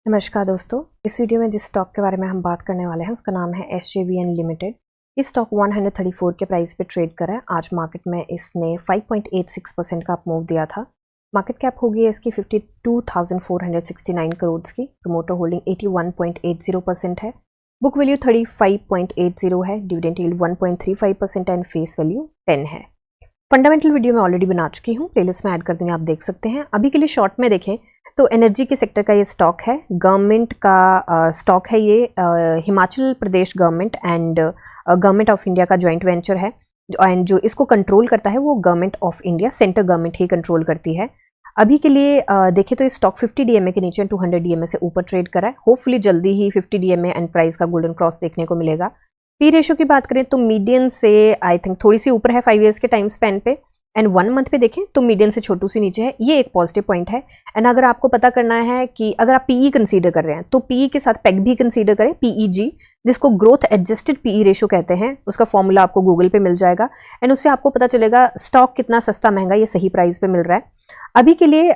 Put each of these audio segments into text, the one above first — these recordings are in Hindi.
नमस्कार दोस्तों, इस वीडियो में जिस स्टॉक के बारे में हम बात करने वाले हैं उसका नाम है SJVN लिमिटेड। इस स्टॉक 134 के प्राइस पे ट्रेड कर रहा है। आज मार्केट में इसने 5.86% का अप मूव दिया था। मार्केट कैप होगी है इसकी 52,469 करोड़ की। प्रमोटर होल्डिंग 81.80% है। बुक वैल्यू 35.80 है। Dividend yield 1.35% and face value 10 है। फंडामेंटल वीडियो मैं ऑलरेडी बना चुकी हूँ, प्लेलिस्ट में ऐड कर दूँगी, आप देख सकते हैं। अभी के लिए शॉर्ट में देखें तो एनर्जी के सेक्टर का ये स्टॉक है, गवर्नमेंट का स्टॉक है ये। Himachal Pradesh government and government of India का जॉइंट वेंचर है एंड जो इसको कंट्रोल करता है वो government of India, central government ही कंट्रोल करती है। अभी के लिए देखें तो ये स्टॉक 50 DMA के नीचे 200 DMA से ऊपर ट्रेड कर रहा है। होपफुली जल्दी ही 50 DMA एंड प्राइस का गोल्डन क्रॉस देखने को मिलेगा। पी रेशियो की बात करें तो मीडियन से आई थिंक थोड़ी सी ऊपर है 5 ईयर्स के टाइम स्पेन पे, एंड 1 मंथ पे देखें तो मीडियन से छोटू सी नीचे है। ये एक पॉजिटिव पॉइंट है। एंड अगर आपको पता करना है कि अगर आप पीई कंसीडर कर रहे हैं तो पीई के साथ पेग भी कंसीडर करें, PEG, जिसको ग्रोथ एडजस्टेड पीई रेशियो कहते हैं। उसका फॉर्मूला आपको गूगल पे मिल जाएगा एंड उससे आपको पता चलेगा स्टॉक कितना सस्ता महंगा ये सही प्राइस पे मिल रहा है। अभी के लिए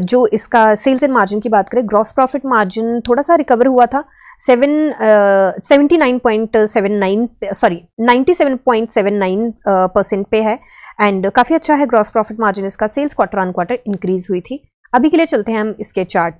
जो इसका सेल्स एंड मार्जिन की बात करें, ग्रॉस प्रॉफिट मार्जिन थोड़ा सा रिकवर हुआ था 97.79% पे है एंड काफ़ी अच्छा है ग्रॉस प्रॉफिट मार्जिन इसका। Sales quarter on quarter increase हुई थी। अभी के लिए चलते हैं हम इसके चार्ट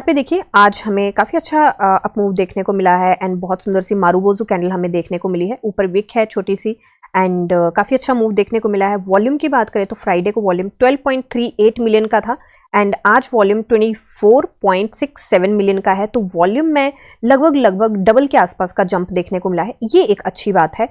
पे देखिए आज हमें काफ़ी अच्छा अप मूव देखने को मिला है एंड बहुत सुंदर सी मारूबोजू कैंडल हमें देखने को मिली है। ऊपर विक है छोटी सी एंड काफ़ी अच्छा मूव देखने को मिला है। वॉल्यूम की बात करें तो फ्राइडे को वॉल्यूम 12.38 मिलियन का था एंड आज वॉल्यूम 24.67 मिलियन का है। तो वॉल्यूम में लगभग डबल के आसपास का जंप देखने को मिला है। ये एक अच्छी बात है।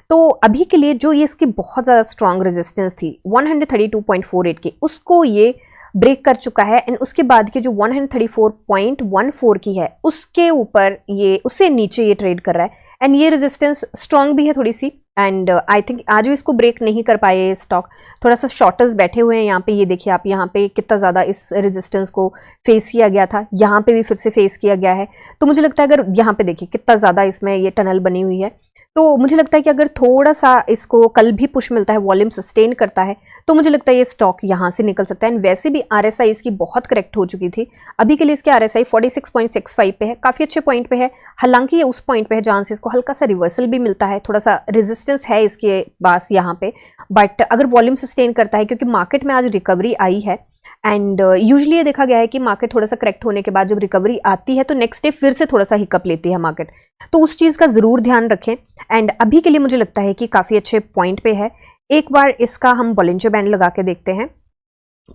तो अभी के लिए जो ये इसकी बहुत ज़्यादा स्ट्रांग रेजिस्टेंस थी 132.48 की, उसको ये ब्रेक कर चुका है एंड उसके बाद की जो 134.14 की है उसके ऊपर ये, उससे नीचे ये ट्रेड कर रहा है एंड ये रेजिस्टेंस स्ट्रांग भी है थोड़ी सी एंड आई थिंक आज भी इसको ब्रेक नहीं कर पाए ये स्टॉक। थोड़ा सा शॉर्टर्स बैठे हुए हैं यहाँ पे। ये देखिए आप, यहाँ पे कितना ज़्यादा इस रेजिस्टेंस को फेस किया गया था, यहाँ पे भी फिर से फेस किया गया है। तो मुझे लगता है अगर यहाँ पे देखिए कितना ज़्यादा इसमें ये टनल बनी हुई है, तो मुझे लगता है कि अगर थोड़ा सा इसको कल भी पुश मिलता है, वॉल्यूम सस्टेन करता है, तो मुझे लगता है ये स्टॉक यहाँ से निकल सकता है। एंड वैसे भी RSI इसकी बहुत करेक्ट हो चुकी थी। अभी के लिए इसके RSI 46.65 पे है, काफ़ी अच्छे पॉइंट पे है। हालांकि ये उस पॉइंट पे है जहाँ से इसको हल्का सा रिवर्सल भी मिलता है, थोड़ा सा रेजिस्टेंस है इसके पास यहाँ पे। बट अगर वॉल्यूम सस्टेन करता है, क्योंकि मार्केट में आज रिकवरी आई है एंड यूजुअली ये देखा गया है कि मार्केट थोड़ा सा करेक्ट होने के बाद जब रिकवरी आती है तो नेक्स्ट डे फिर से थोड़ा सा हिकअप लेती है मार्केट, तो उस चीज़ का ज़रूर ध्यान रखें। एंड अभी के लिए मुझे लगता है कि काफ़ी अच्छे पॉइंट पे है। एक बार इसका हम बॉलिंजर बैंड लगा के देखते हैं।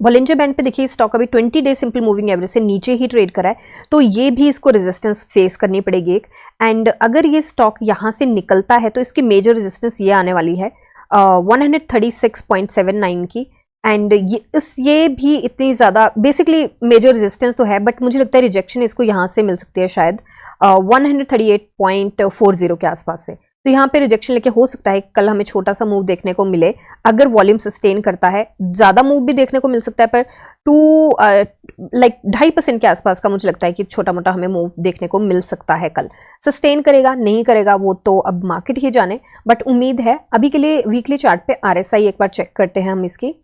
बॉलिंजर बैंड पे देखिए स्टॉक अभी 20 डे सिंपल मूविंग एवरेज से नीचे ही ट्रेड करा है, तो ये भी इसको रेजिस्टेंस फेस करनी पड़ेगी एक। एंड अगर ये स्टॉक यहाँ से निकलता है तो इसकी मेजर रेजिस्टेंस ये आने वाली है 136.79 की एंड ये भी इतनी ज़्यादा बेसिकली मेजर रेजिस्टेंस तो है, बट मुझे लगता है रिजेक्शन इसको यहाँ से मिल सकती है शायद 138.40 के आसपास से। तो यहाँ पे रिजेक्शन लेके हो सकता है कल हमें छोटा सा मूव देखने को मिले अगर वॉल्यूम सस्टेन करता है। ज़्यादा मूव भी देखने को मिल सकता है, पर 2.5% के आसपास का मुझे लगता है कि छोटा मोटा हमें मूव देखने को मिल सकता है कल। सस्टेन करेगा नहीं करेगा वो तो अब मार्केट ही जाने, बट उम्मीद है। अभी के लिए वीकली चार्ट पे RSI एक बार चेक करते हैं हम। इसकी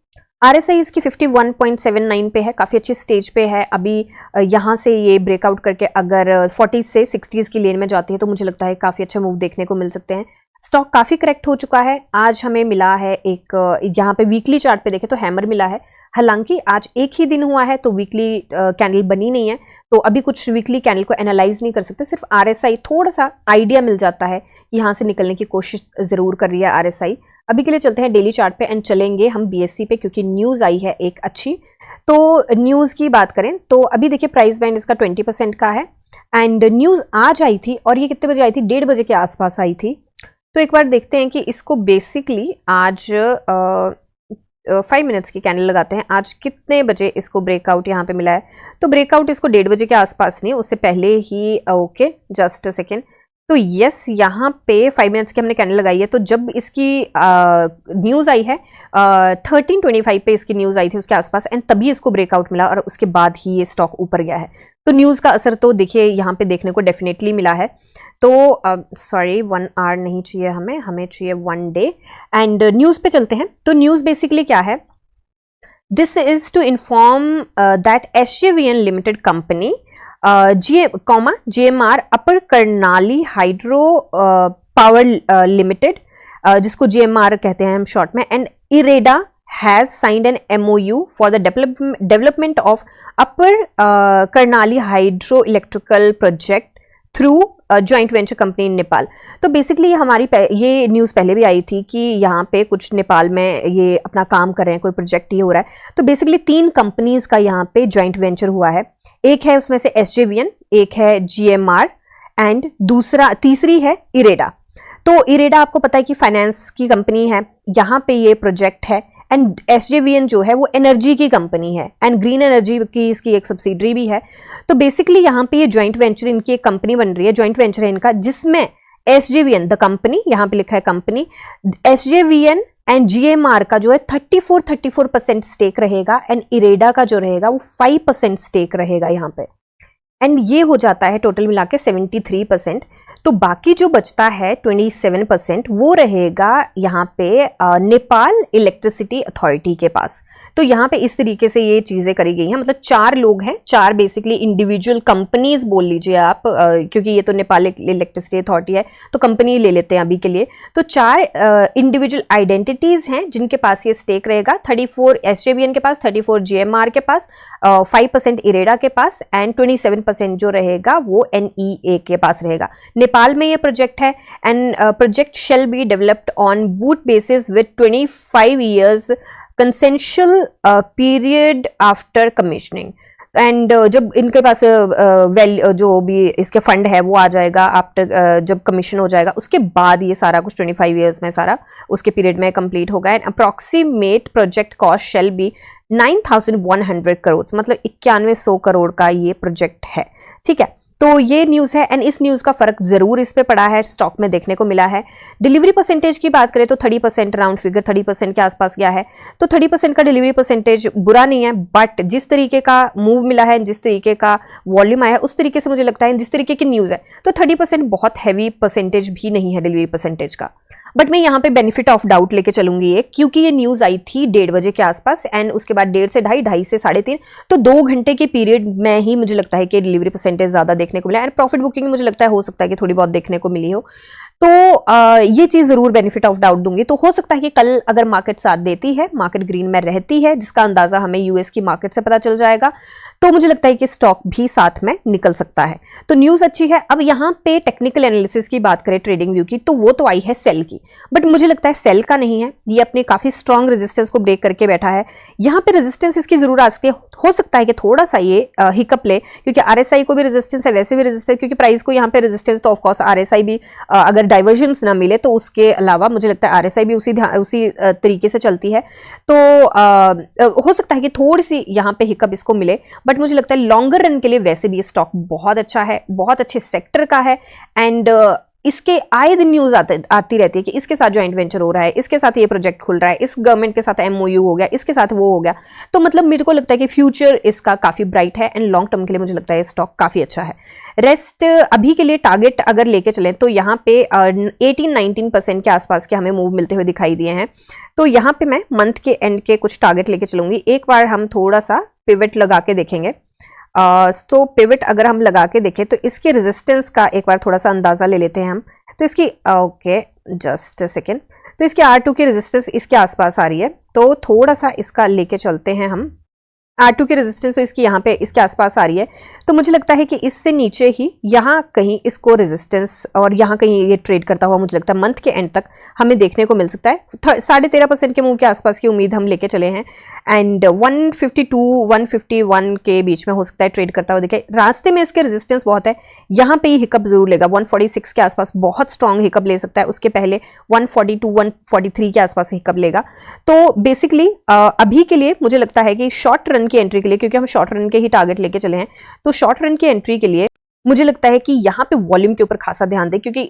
RSI इसकी 51.79 पे है, काफ़ी अच्छी स्टेज पे है। अभी यहाँ से ये ब्रेकआउट करके अगर 40 से 60s की लेन में जाती है तो मुझे लगता है काफ़ी अच्छा मूव देखने को मिल सकते हैं। स्टॉक काफ़ी करेक्ट हो चुका है। आज हमें मिला है एक, यहाँ पे वीकली चार्ट पे देखें तो हैमर मिला है। हालांकि आज एक ही दिन हुआ है तो वीकली कैंडल बनी नहीं है, तो अभी कुछ वीकली कैंडल को एनालाइज नहीं कर सकते। सिर्फ RSI थोड़ा सा आइडिया मिल जाता है, यहाँ से निकलने की कोशिश ज़रूर कर रही है RSI। अभी के लिए चलते हैं डेली चार्ट पे एंड चलेंगे हम BSE पे, क्योंकि न्यूज़ आई है एक अच्छी। तो न्यूज़ की बात करें तो अभी देखिए प्राइस बैंड इसका 20% का है एंड न्यूज़ आज आई थी और ये कितने बजे आई थी, 1:30 बजे के आसपास आई थी। तो एक बार देखते हैं कि इसको बेसिकली आज 5 मिनट्स की कैंडल लगाते हैं। आज कितने बजे इसको ब्रेकआउट यहाँ पे मिला है, तो ब्रेकआउट इसको 1:30 बजे के आसपास नहीं, उससे पहले ही। Okay just a second. तो यस, यहाँ पे 5 मिनट्स की हमने कैंडल लगाई है। तो जब इसकी न्यूज़ आई है 13:25 पे इसकी न्यूज़ आई थी उसके आसपास एंड तभी इसको ब्रेकआउट मिला और उसके बाद ही ये स्टॉक ऊपर गया है। तो न्यूज़ का असर तो देखिए यहाँ पे देखने को डेफिनेटली मिला है। तो सॉरी 1 आवर नहीं चाहिए हमें चाहिए 1 डे। एंड न्यूज़ पे चलते हैं। तो न्यूज़ बेसिकली क्या है, this is to inform that SJVN limited company GMR upper Karnali hydro power limited, जिसको GMR कहते हैं हम शॉर्ट में, and IREDA has signed an MOU for the development of upper Karnali hydro electrical project through joint venture company in Nepal. तो बेसिकली हमारी ये न्यूज़ पहले भी आई थी कि यहाँ पे कुछ नेपाल में ये अपना काम कर रहे हैं, कोई प्रोजेक्ट ये हो रहा है। तो बेसिकली 3 कंपनीज का यहाँ पे ज्वाइंट वेंचर हुआ है। एक है उसमें से SJVN, एक है GMR एंड तीसरी है इरेडा। तो इरेडा आपको पता है कि फाइनेंस की कंपनी है, यहाँ पे ये प्रोजेक्ट है। एंड SJVN जो है वो एनर्जी की कंपनी है एंड ग्रीन एनर्जी की इसकी एक सब्सिडरी भी है। तो बेसिकली यहाँ पे ये ज्वाइंट वेंचर, इनकी एक कंपनी बन रही है, ज्वाइंट वेंचर है इनका, जिसमें SJVN द कंपनी, यहाँ पे लिखा है कंपनी, SJVN एंड GMR का जो है 34% स्टेक रहेगा एंड इरेडा का जो रहेगा वो 5% स्टेक रहेगा यहाँ पे। एंड ये हो जाता है टोटल मिला के 73%। तो बाकी जो बचता है 27% वो रहेगा यहाँ पे नेपाल इलेक्ट्रिसिटी अथॉरिटी के पास। तो यहाँ पे इस तरीके से ये चीजें करी गई हैं। मतलब 4 लोग हैं, 4 बेसिकली इंडिविजुअल कंपनीज बोल लीजिए आप, क्योंकि ये तो नेपाल इलेक्ट्रिसिटी अथॉरिटी है तो कंपनी ले लेते हैं अभी के लिए। तो 4 इंडिविजुअल आइडेंटिटीज हैं जिनके पास ये स्टेक रहेगा। 34 SJVN के पास, 34 GMR के पास, 5% इरेडा के पास एंड 27% जो रहेगा वो NEA के पास रहेगा। नेपाल में ये प्रोजेक्ट है and project shall be developed on boot basis with 25 years consensual period after commissioning. And जब इनके पास जो भी इसके फंड है वो आ जाएगा आफ्टर, जब कमीशन हो जाएगा उसके बाद ये सारा कुछ 25 years में सारा उसके पीरियड में कंप्लीट होगा। And approximate project cost shall be 9,100 crore, मतलब 9100 करोड़ का ये प्रोजेक्ट है। ठीक है, तो ये न्यूज़ है एंड इस न्यूज़ का फर्क जरूर इस पे पड़ा है, स्टॉक में देखने को मिला है। डिलीवरी परसेंटेज की बात करें तो 30%, राउंड फिगर 30% के आसपास गया है। तो 30% का डिलीवरी परसेंटेज बुरा नहीं है, बट जिस तरीके का मूव मिला है, जिस तरीके का वॉल्यूम आया है, उस तरीके से मुझे लगता है जिस तरीके की न्यूज़ है तो 30% बहुत हैवी परसेंटेज भी नहीं है डिलीवरी परसेंटेज का। बट मैं यहाँ पे बेनिफिट ऑफ डाउट लेके चलूंगी एक, क्योंकि ये न्यूज़ आई थी 1:30 बजे के आसपास एंड उसके बाद 1:30 से 2:30, 2:30 से 3:30, तो 2 घंटे के पीरियड में ही मुझे लगता है कि डिलीवरी परसेंटेज ज्यादा देखने को मिला एंड प्रॉफिट बुकिंग मुझे लगता है हो सकता है कि थोड़ी बहुत देखने को मिली हो। तो ये चीज जरूर बेनिफिट ऑफ डाउट दूंगी। तो हो सकता है कि कल अगर मार्केट साथ देती है, मार्केट ग्रीन में रहती है, जिसका अंदाजा हमें यूएस की मार्केट से पता चल जाएगा, तो मुझे लगता है कि स्टॉक भी साथ में निकल सकता है। तो न्यूज अच्छी है। अब यहाँ पे टेक्निकल एनालिसिस की बात करें ट्रेडिंग व्यू की, तो वो तो आई है सेल की, बट मुझे लगता है सेल का नहीं है, ये अपने काफी स्ट्रॉन्ग रेजिस्टेंस को ब्रेक करके बैठा है। यहाँ पे रेजिस्टेंस इसकी जरूर आ सकती है, हो सकता है कि थोड़ा सा ये हिकअप ले, क्योंकि RSI को भी रेजिस्टेंस है, वैसे भी रेजिस्टेंस, क्योंकि प्राइस को यहाँ पे रेजिस्टेंस, तो ऑफकोर्स RSI भी अगर डाइवर्जेंस ना मिले तो उसके अलावा मुझे लगता है RSI भी उसी तरीके से चलती है। तो हो सकता है कि थोड़ी सी यहाँ पे हिकअप इसको मिले, बट मुझे लगता है लॉन्गर रन के लिए वैसे भी स्टॉक बहुत अच्छा है, बहुत अच्छे सेक्टर का है एंड इसके आए दिन न्यूज आती रहती है कि इसके साथ ज्वाइंट वेंचर हो रहा है, इसके साथ ये प्रोजेक्ट खुल रहा है, इस गवर्नमेंट के साथ MOU हो गया, इसके साथ वो हो गया। तो मतलब मेरे को लगता है कि फ्यूचर इसका काफी ब्राइट है एंड लॉन्ग टर्म के लिए मुझे लगता है स्टॉक काफी अच्छा है। रेस्ट अभी के लिए टारगेट अगर लेके चलें तो यहाँ पे 18-19% के आसपास के हमें मूव मिलते हुए दिखाई दिए हैं। तो यहाँ पे मैं मंथ के एंड के कुछ टारगेट लेके चलूंगी। एक बार हम थोड़ा सा पिवट लगा के देखेंगे। तो पिवट अगर हम लगा के देखें तो इसके रेजिस्टेंस का एक बार थोड़ा सा अंदाजा ले लेते हैं हम। तो इसकी ओके जस्ट सेकेंड, तो इसके R2 की रेजिस्टेंस इसके आसपास आ रही है, तो थोड़ा सा इसका लेके चलते हैं हम। R2 की रेजिस्टेंस तो इसकी यहाँ पे इसके आसपास आ रही है, तो मुझे लगता है कि इससे नीचे ही यहाँ कहीं इसको रेजिस्टेंस और यहाँ कहीं ये ट्रेड करता हुआ मुझे लगता है मंथ के एंड तक हमें देखने को मिल सकता है। 13.5% के मूव के आसपास की उम्मीद हम लेके चले हैं एंड 152-151 के बीच में हो सकता है ट्रेड करता हुआ दिखे। रास्ते में इसके रेजिस्टेंस बहुत है, यहाँ पे ही हिकअप जरूर लेगा, 146 के आसपास बहुत स्ट्रॉन्ग हिकअप ले सकता है, उसके पहले 142-143 के आसपास हिकअप लेगा। तो बेसिकली अभी के लिए मुझे लगता है कि शॉर्ट रन की एंट्री के लिए, क्योंकि हम शॉर्ट रन के ही टारगेट लेके चले हैं, तो शॉर्ट रन की एंट्री के लिए मुझे लगता है कि यहाँ पे वॉल्यूम के ऊपर खासा ध्यान दें, क्योंकि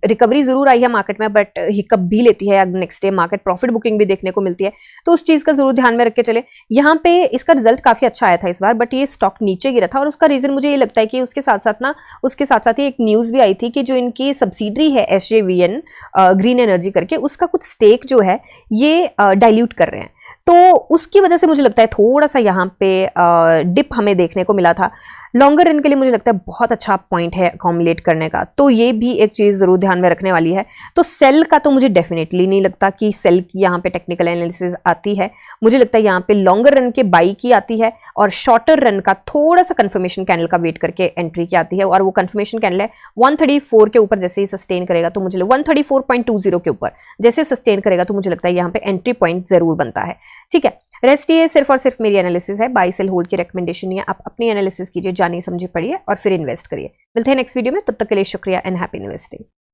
रिकवरी जरूर आई है मार्केट में, बट हिकअप भी लेती है, next day market profit booking भी देखने को मिलती है, तो उस चीज का जरूर ध्यान में रख के चले। यहाँ पे इसका रिजल्ट काफी अच्छा आया था इस बार, बट ये स्टॉक नीचे गिरा था और उसका रीजन मुझे ये लगता है कि उसके साथ साथ ही एक न्यूज भी आई थी कि जो इनकी सब्सिडरी है SJVN ग्रीन एनर्जी करके, उसका कुछ स्टेक जो है ये डाइल्यूट कर रहे हैं, तो उसकी वजह से मुझे लगता है थोड़ा सा यहाँ पे डिप हमें देखने को मिला था। लॉन्गर रन के लिए मुझे लगता है बहुत अच्छा पॉइंट है अकोमोलेट करने का, तो ये भी एक चीज जरूर ध्यान में रखने वाली है। तो सेल का तो मुझे डेफिनेटली नहीं लगता कि सेल की यहाँ पे टेक्निकल एनालिसिस आती है। मुझे लगता है यहाँ पे लॉन्गर रन के बाई की आती है और शॉर्टर रन का थोड़ा सा कंफर्मेशन कैंडल का वेट करके एंट्री की आती है, और वो कंफर्मेशन कैंडल है 134 के ऊपर जैसे ही सस्टेन करेगा तो मुझे 134.20 के ऊपर जैसे सस्टेन करेगा तो मुझे लगता है यहाँ पे एंट्री पॉइंट जरूर बनता है। ठीक है, रेस्ट ये सिर्फ और सिर्फ मेरी एनालिसिस है, बाई सेल होल्ड की रिकमेंडेशन नहीं है। आप अपनी एनालिसिस कीजिए, जानिए समझिए, पढ़िए और फिर इन्वेस्ट करिए। मिलते हैं नेक्स्ट वीडियो में, तब तक के लिए शुक्रिया एंड हैप्पी इन्वेस्टिंग।